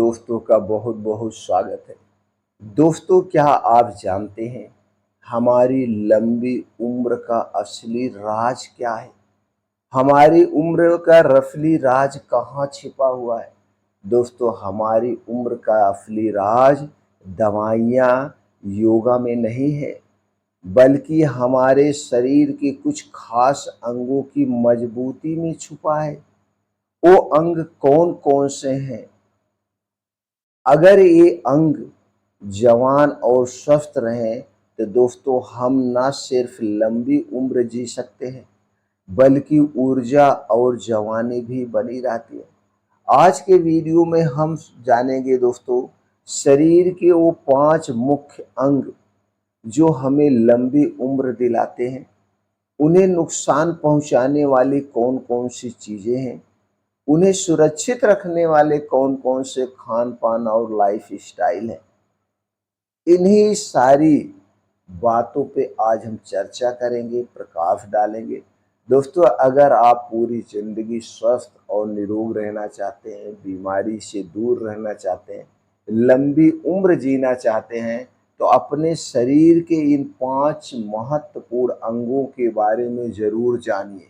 दोस्तों का बहुत बहुत स्वागत है। दोस्तों, क्या आप जानते हैं हमारी लंबी उम्र का असली राज क्या है? हमारी उम्र का असली राज कहाँ छिपा हुआ है? दोस्तों, हमारी उम्र का असली राज दवाइयाँ, योगा में नहीं है, बल्कि हमारे शरीर के कुछ खास अंगों की मजबूती में छुपा है। वो अंग कौन कौन से हैं? अगर ये अंग जवान और स्वस्थ रहें तो दोस्तों हम न सिर्फ लंबी उम्र जी सकते हैं, बल्कि ऊर्जा और जवानी भी बनी रहती है। आज के वीडियो में हम जानेंगे दोस्तों, शरीर के वो 5 मुख्य अंग जो हमें लंबी उम्र दिलाते हैं। उन्हें नुकसान पहुंचाने वाली कौन कौन सी चीज़ें हैं, उन्हें सुरक्षित रखने वाले कौन कौन से खान पान और लाइफ स्टाइल हैं। इन्हीं सारी बातों पे आज हम चर्चा करेंगे, प्रकाश डालेंगे। दोस्तों, अगर आप पूरी जिंदगी स्वस्थ और निरोग रहना चाहते हैं, बीमारी से दूर रहना चाहते हैं, लंबी उम्र जीना चाहते हैं, तो अपने शरीर के इन 5 महत्वपूर्ण अंगों के बारे में जरूर जानिए।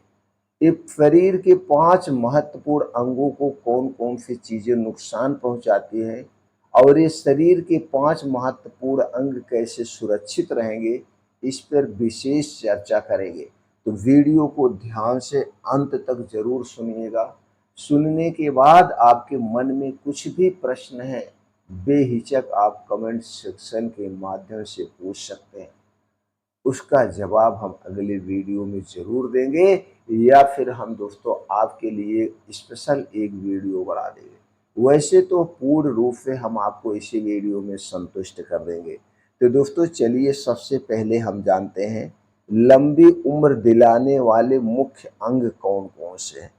ये शरीर के 5 महत्वपूर्ण अंगों को कौन कौन सी चीजें नुकसान पहुंचाती हैं और ये शरीर के 5 महत्वपूर्ण अंग कैसे सुरक्षित रहेंगे, इस पर विशेष चर्चा करेंगे। तो वीडियो को ध्यान से अंत तक जरूर सुनिएगा। सुनने के बाद आपके मन में कुछ भी प्रश्न है, बेहिचक आप कमेंट सेक्शन के माध्यम से पूछ सकते हैं। उसका जवाब हम अगले वीडियो में ज़रूर देंगे, या फिर हम दोस्तों आपके लिए स्पेशल एक वीडियो बना देंगे। वैसे तो पूर्ण रूप से हम आपको इसी वीडियो में संतुष्ट कर देंगे। तो दोस्तों चलिए, सबसे पहले हम जानते हैं लंबी उम्र दिलाने वाले मुख्य अंग कौन कौन से हैं।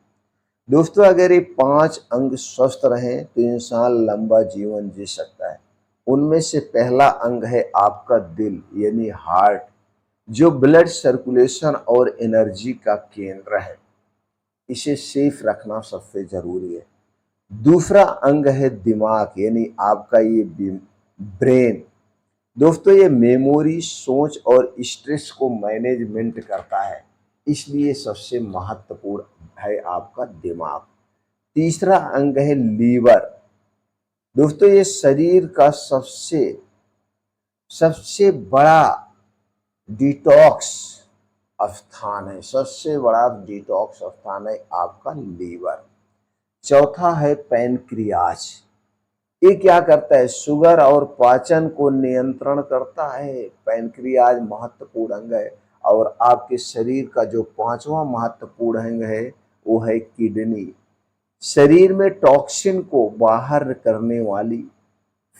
दोस्तों, अगर ये 5 अंग स्वस्थ रहें तो इंसान लंबा जीवन जी सकता है। उनमें से पहला अंग है आपका दिल, यानी हार्ट, जो ब्लड सर्कुलेशन और एनर्जी का केंद्र है। इसे सेफ रखना सबसे जरूरी है। दूसरा अंग है दिमाग, यानी आपका ये ब्रेन। दोस्तों, ये मेमोरी, सोच और स्ट्रेस को मैनेजमेंट करता है, इसलिए सबसे महत्वपूर्ण है आपका दिमाग। तीसरा अंग है लीवर। दोस्तों, ये शरीर का सबसे सबसे बड़ा डिटॉक्स स्थान है। सबसे बड़ा डिटॉक्स स्थान है आपका लीवर। चौथा है पैनक्रियाज। ये क्या करता है? शुगर और पाचन को नियंत्रण करता है। पैनक्रियाज महत्वपूर्ण अंग है। और आपके शरीर का जो 5वां महत्वपूर्ण अंग है वो है किडनी। शरीर में टॉक्सिन को बाहर करने वाली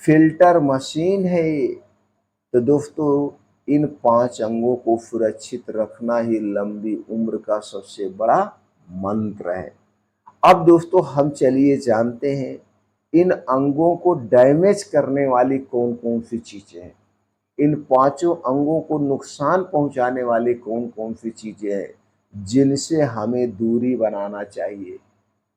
फिल्टर मशीन है ये। तो दोस्तों, इन 5 अंगों को सुरक्षित रखना ही लंबी उम्र का सबसे बड़ा मंत्र है। अब दोस्तों हम चलिए जानते हैं इन अंगों को डैमेज करने वाली कौन कौन सी चीजें हैं। इन 5 अंगों को नुकसान पहुंचाने वाली कौन कौन सी चीजें हैं जिनसे हमें दूरी बनाना चाहिए।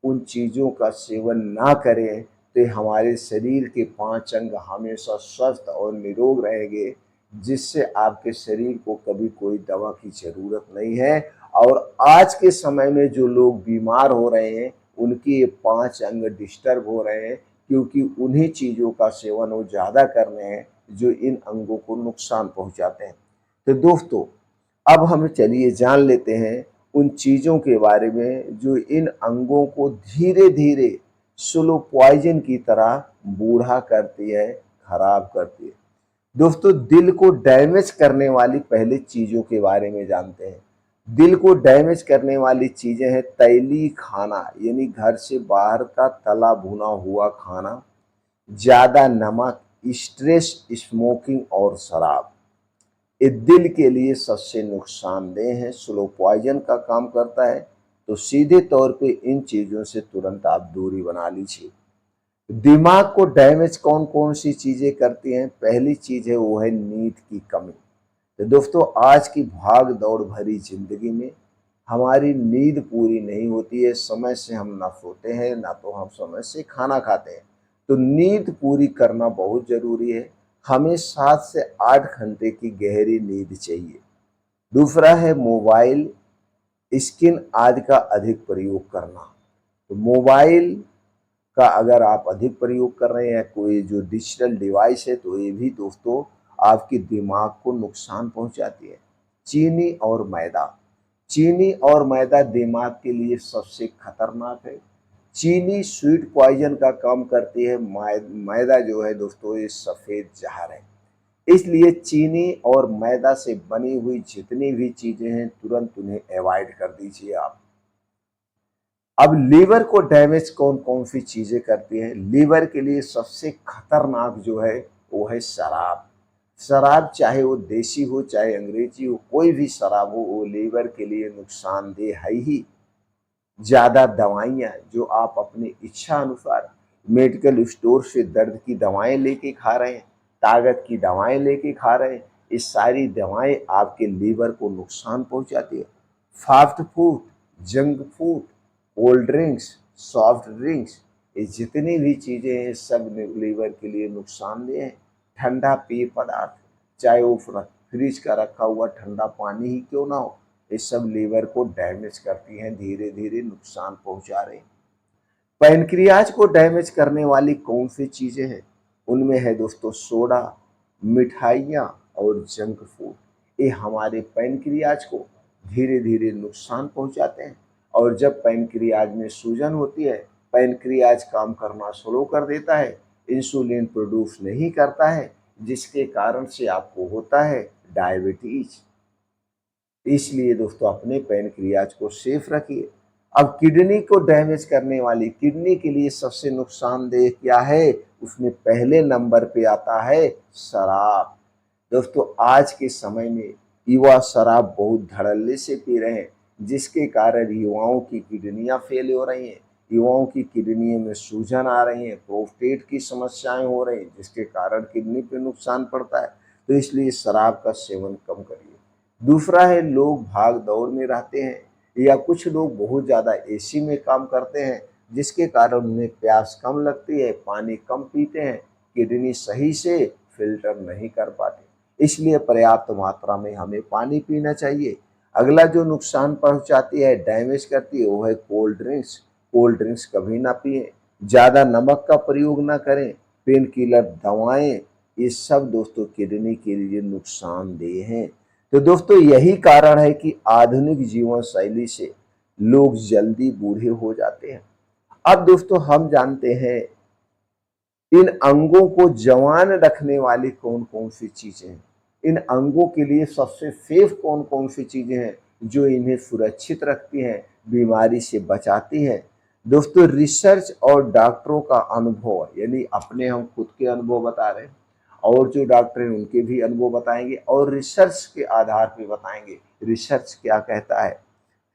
उन चीज़ों का सेवन ना करें तो हमारे शरीर के 5 अंग हमेशा स्वस्थ और निरोग रहेंगे, जिससे आपके शरीर को कभी कोई दवा की ज़रूरत नहीं है। और आज के समय में जो लोग बीमार हो रहे हैं उनके ये 5 अंग डिस्टर्ब हो रहे हैं, क्योंकि उन्हीं चीज़ों का सेवन वो ज़्यादा कर रहे हैं जो इन अंगों को नुकसान पहुंचाते हैं। तो दोस्तों, अब हम चलिए जान लेते हैं उन चीज़ों के बारे में जो इन अंगों को धीरे धीरे स्लो पॉइजन की तरह बूढ़ा करती है, खराब करती है। दोस्तों, दिल को डैमेज करने वाली पहले चीज़ों के बारे में जानते हैं। दिल को डैमेज करने वाली चीज़ें हैं तैलीय खाना, यानी घर से बाहर का तला भुना हुआ खाना, ज़्यादा नमक, स्ट्रेस, स्मोकिंग और शराब। ये दिल के लिए सबसे नुकसानदेह है, स्लो पॉइजन का काम करता है। तो सीधे तौर पे इन चीज़ों से तुरंत आप दूरी बना लीजिए। दिमाग को डैमेज कौन कौन सी चीज़ें करती हैं? पहली चीज़ है वो है नींद की कमी। तो दोस्तों, आज की भाग दौड़ भरी जिंदगी में हमारी नींद पूरी नहीं होती है। समय से हम ना सोते हैं, ना तो हम समय से खाना खाते हैं। तो नींद पूरी करना बहुत ज़रूरी है। हमें 7 से 8 घंटे की गहरी नींद चाहिए। दूसरा है मोबाइल, स्क्रीन आदि का अधिक प्रयोग करना। तो मोबाइल का अगर आप अधिक प्रयोग कर रहे हैं, कोई जो डिजिटल डिवाइस है, तो ये भी दोस्तों आपके दिमाग को नुकसान पहुंचाती है। चीनी और मैदा, चीनी और मैदा दिमाग के लिए सबसे खतरनाक है। चीनी स्वीट पॉइजन का काम करती है, मैदा जो है दोस्तों ये सफ़ेद जहर है। इसलिए चीनी और मैदा से बनी हुई जितनी भी चीज़ें हैं तुरंत उन्हें अवॉइड कर दीजिए आप। अब लीवर को डैमेज कौन कौन सी चीज़ें करती हैं? लीवर के लिए सबसे खतरनाक जो है वो है शराब। शराब चाहे वो देसी हो चाहे अंग्रेजी हो, कोई भी शराब हो, वो लीवर के लिए नुकसानदेह है ही। ज़्यादा दवाइयाँ जो आप अपनी इच्छा अनुसार मेडिकल स्टोर से दर्द की दवाएं लेके खा रहे हैं, ताकत की दवाएं लेके खा रहे हैं, ये सारी दवाएं आपके लीवर को नुकसान पहुंचाती है। Fast food, junk food, cold drinks, soft drinks, ये जितनी भी चीज़ें हैं सब लीवर के लिए नुकसानदेह हैं। ठंडा पेय पदार्थ, चाहे वो फ्रिज का रखा हुआ ठंडा पानी ही क्यों ना हो, ये सब लीवर को डैमेज करती हैं, धीरे धीरे नुकसान पहुंचा रहे हैं। पैनक्रियाज को डैमेज करने वाली कौन सी चीज़ें हैं? उनमें है दोस्तों सोडा, मिठाइयाँ और जंक फूड। ये हमारे पैनक्रियाज को धीरे धीरे नुकसान पहुंचाते हैं, और जब पैनक्रियाज में सूजन होती है, पैनक्रियाज काम करना स्लो कर देता है, इंसुलिन प्रोड्यूस नहीं करता है, जिसके कारण से आपको होता है डायबिटीज। इसलिए दोस्तों अपने पैनक्रियाज को सेफ रखिए। अब किडनी को डैमेज करने वाली, किडनी के लिए सबसे नुकसानदेह क्या है? उसमें पहले नंबर पे आता है शराब। दोस्तों आज के समय में युवा शराब बहुत धड़ल्ले से पी रहे हैं, जिसके कारण युवाओं की किडनियां फेल हो रही हैं, युवाओं की किडनी में सूजन आ रही है, प्रोस्टेट की समस्याएं हो रही हैं, जिसके कारण किडनी पे नुकसान पड़ता है। तो इसलिए शराब का सेवन कम करिए। दूसरा है लोग भाग दौड़ में रहते हैं, या कुछ लोग बहुत ज़्यादा एसी में काम करते हैं, जिसके कारण उन्हें प्यास कम लगती है, पानी कम पीते हैं, किडनी सही से फिल्टर नहीं कर पाते। इसलिए पर्याप्त मात्रा में हमें पानी पीना चाहिए। अगला जो नुकसान पहुंचाती है, डैमेज करती है, वो है कोल्ड ड्रिंक्स। कोल्ड ड्रिंक्स कभी ना पिएं, ज़्यादा नमक का प्रयोग ना करें, पेन किलर दवाएं, ये सब दोस्तों किडनी के लिए नुकसानदेह हैं। तो दोस्तों यही कारण है कि आधुनिक जीवन शैली से लोग जल्दी बूढ़े हो जाते हैं। अब दोस्तों हम जानते हैं इन अंगों को जवान रखने वाली कौन कौन सी चीजें हैं। इन अंगों के लिए सबसे सेफ कौन कौन सी चीजें हैं जो इन्हें सुरक्षित रखती हैं, बीमारी से बचाती हैं। दोस्तों रिसर्च और डॉक्टरों का अनुभव, यानी अपने हम खुद के अनुभव बता रहे हैं, और जो डॉक्टर हैं उनके भी अनुभव बताएंगे, और रिसर्च के आधार पर बताएंगे रिसर्च क्या कहता है।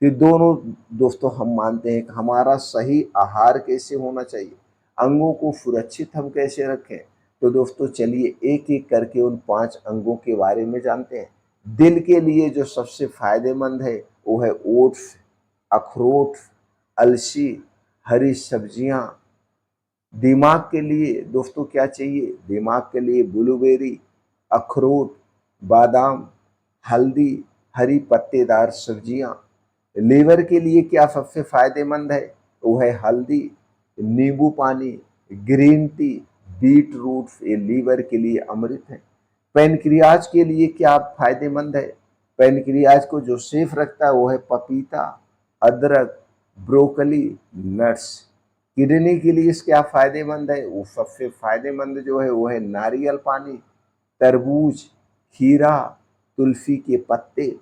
फिर दोनों दोस्तों हम मानते हैं कि हमारा सही आहार कैसे होना चाहिए, अंगों को सुरक्षित हम कैसे रखें। तो दोस्तों चलिए एक एक करके उन 5 अंगों के बारे में जानते हैं। दिल के लिए जो सबसे फायदेमंद है वो है ओट्स, अखरोट, अलसी, हरी सब्जियां। दिमाग के लिए दोस्तों क्या चाहिए? दिमाग के लिए ब्लूबेरी, अखरोट, बादाम, हल्दी, हरी पत्तेदार सब्जियां। लीवर के लिए क्या सबसे फायदेमंद है? वो है हल्दी, नींबू पानी, ग्रीन टी, बीट रूट, ये लीवर के लिए अमृत है। पैनक्रियाज के लिए क्या फायदेमंद है? पैनक्रियाज को जो सेफ रखता है वो है पपीता, अदरक, ब्रोकली, नट्स। किडनी के लिए क्या फायदेमंद है? वो सबसे फायदेमंद जो है वो है नारियल पानी, तरबूज, खीरा, तुलसी के पत्ते।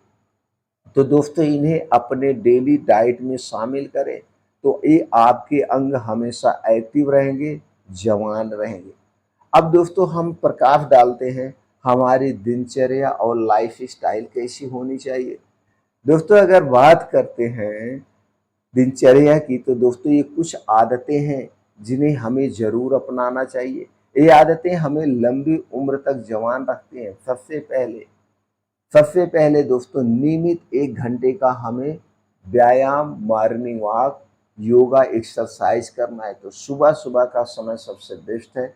तो दोस्तों इन्हें अपने डेली डाइट में शामिल करें, तो ये आपके अंग हमेशा एक्टिव रहेंगे, जवान रहेंगे। अब दोस्तों हम प्रकाश डालते हैं हमारी दिनचर्या और लाइफ स्टाइल कैसी होनी चाहिए। दोस्तों अगर बात करते हैं दिनचर्या की, तो दोस्तों ये कुछ आदतें हैं जिन्हें हमें ज़रूर अपनाना चाहिए। ये आदतें हमें लंबी उम्र तक जवान रखती हैं। सबसे पहले दोस्तों नियमित 1 घंटे का हमें व्यायाम, मॉर्निंग वॉक योगा एक्सरसाइज करना है तो सुबह सुबह का समय सबसे बेस्ट है।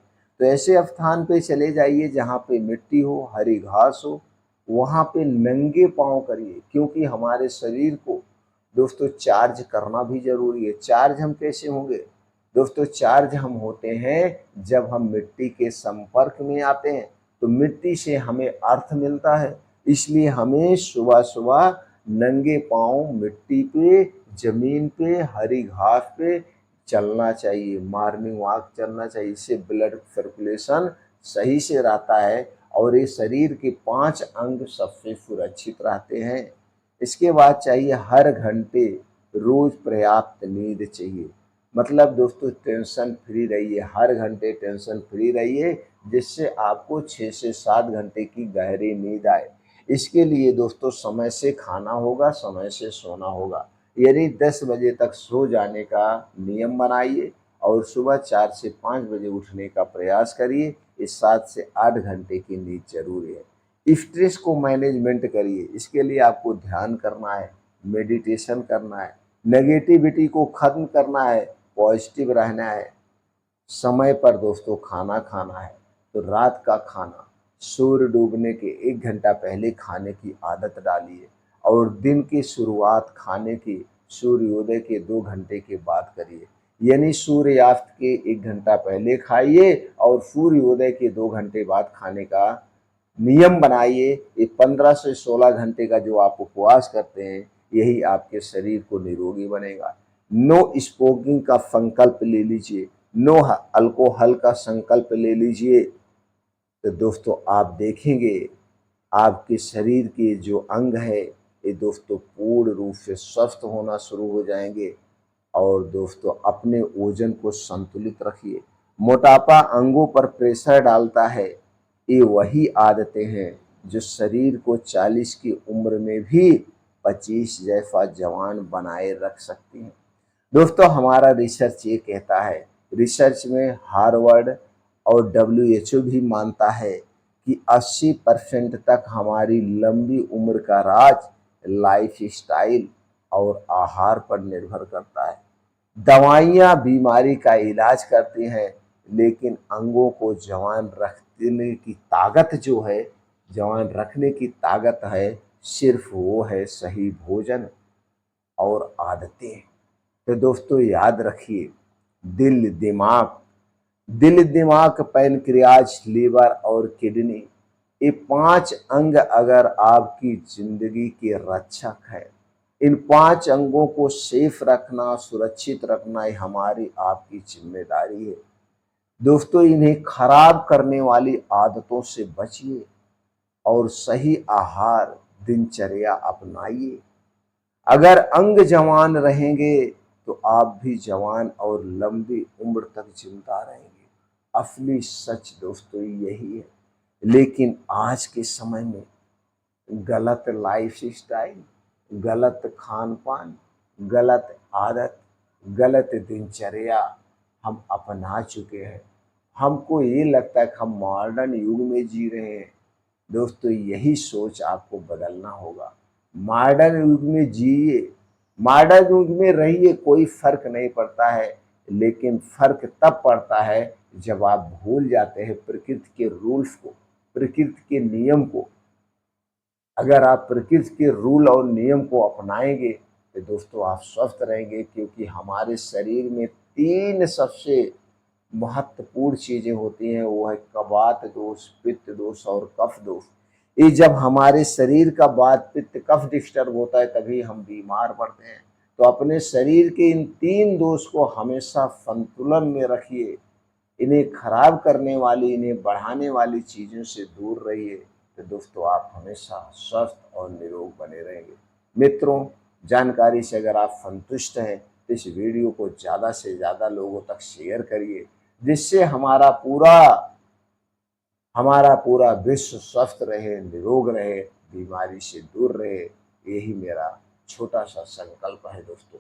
तो ऐसे स्थान पे चले जाइए जहाँ पे मिट्टी हो, हरी घास हो, वहाँ पे नंगे पाँव करिए, क्योंकि हमारे शरीर को दोस्तों चार्ज करना भी ज़रूरी है। चार्ज हम कैसे होंगे दोस्तों? चार्ज हम होते हैं जब हम मिट्टी के संपर्क में आते हैं, तो मिट्टी से हमें अर्थ मिलता है। इसलिए हमें सुबह सुबह नंगे पाँव मिट्टी पे, जमीन पे, हरी घास पे चलना चाहिए, मॉर्निंग वॉक चलना चाहिए। इससे ब्लड सर्कुलेशन सही से रहता है और ये शरीर के 5 अंग सबसे सुरक्षित रहते हैं। इसके बाद चाहिए हर घंटे रोज पर्याप्त नींद चाहिए। मतलब दोस्तों टेंशन फ्री रहिए, हर घंटे टेंशन फ्री रहिए, जिससे आपको 6 से 7 घंटे की गहरी नींद आए। इसके लिए दोस्तों समय से खाना होगा, समय से सोना होगा। यदि 10 बजे तक सो जाने का नियम बनाइए और सुबह 4 से 5 बजे उठने का प्रयास करिए। इस 7 से 8 घंटे की नींद जरूरी है। स्ट्रेस को मैनेजमेंट करिए, इसके लिए आपको ध्यान करना है, मेडिटेशन करना है, नेगेटिविटी को खत्म करना है, पॉजिटिव रहना है। समय पर दोस्तों खाना खाना है, तो रात का खाना सूर्य डूबने के 1 घंटा पहले खाने की आदत डालिए और दिन की शुरुआत खाने की सूर्योदय के 2 घंटे के बाद करिए। यानी सूर्यास्त के 1 घंटा पहले खाइए और सूर्योदय के 2 घंटे बाद खाने का नियम बनाइए। ये 15 से 16 घंटे का जो आप उपवास करते हैं, यही आपके शरीर को निरोगी बनेगा। नो स्मोकिंग का संकल्प ले लीजिए, नो अल्कोहल का संकल्प ले लीजिए। तो दोस्तों आप देखेंगे आपके शरीर के जो अंग है ये दोस्तों पूर्ण रूप से स्वस्थ होना शुरू हो जाएंगे। और दोस्तों अपने वजन को संतुलित रखिए। मोटापा अंगों पर प्रेशर डालता है। ये वही आदतें हैं जो शरीर को 40 की उम्र में भी 25 जैसा जवान बनाए रख सकती हैं। दोस्तों हमारा रिसर्च ये कहता है, रिसर्च में हार्वर्ड और डब्ल्यूएचओ भी मानता है कि 80% तक हमारी लंबी उम्र का राज लाइफ स्टाइल और आहार पर निर्भर करता है। दवाइयाँ बीमारी का इलाज करती हैं, लेकिन अंगों को जवान रखने की ताकत जो है, जवान रखने की ताकत है, सिर्फ वो है सही भोजन और आदतें। तो दोस्तों याद रखिए, दिल दिमाग दिल दिमाग, पैनक्रियाज, लीवर और किडनी, ये 5 अंग अगर आपकी जिंदगी के रक्षक है, इन 5 अंगों को सेफ रखना, सुरक्षित रखना ये हमारी आपकी जिम्मेदारी है। दोस्तों इन्हें खराब करने वाली आदतों से बचिए और सही आहार दिनचर्या अपनाइए। अगर अंग जवान रहेंगे तो आप भी जवान और लंबी उम्र तक जिंदा रहेंगे। असली सच दोस्तों यही है। लेकिन आज के समय में गलत लाइफ स्टाइल, गलत खान पान, गलत आदत, गलत दिनचर्या हम अपना चुके हैं। हमको ये लगता है कि हम मॉडर्न युग में जी रहे हैं। दोस्तों यही सोच आपको बदलना होगा। मॉडर्न युग में जिए, मॉडर्न युग में रहिए, कोई फर्क नहीं पड़ता है। लेकिन फर्क तब पड़ता है जब आप भूल जाते हैं प्रकृति के रूल्स को, प्रकृति के नियम को। अगर आप प्रकृति के रूल और नियम को अपनाएंगे तो दोस्तों आप स्वस्थ रहेंगे, क्योंकि हमारे शरीर में 3 सबसे महत्वपूर्ण चीजें होती हैं, वो है कफात दोष, पित्त दोष और कफ दोष। ये जब हमारे शरीर का वात पित्त कफ डिस्टर्ब होता है तभी हम बीमार पड़ते हैं। तो अपने शरीर के इन 3 दोष को हमेशा संतुलन में रखिए। इन्हें खराब करने वाली, इन्हें बढ़ाने वाली चीज़ों से दूर रहिए। तो दोस्तों आप हमेशा स्वस्थ और निरोग बने रहेंगे। मित्रों, जानकारी से अगर आप संतुष्ट हैं तो इस वीडियो को ज़्यादा से ज़्यादा लोगों तक शेयर करिए, जिससे हमारा पूरा विश्व स्वस्थ रहे, निरोग रहे, बीमारी से दूर रहे। यही मेरा छोटा सा संकल्प है दोस्तों।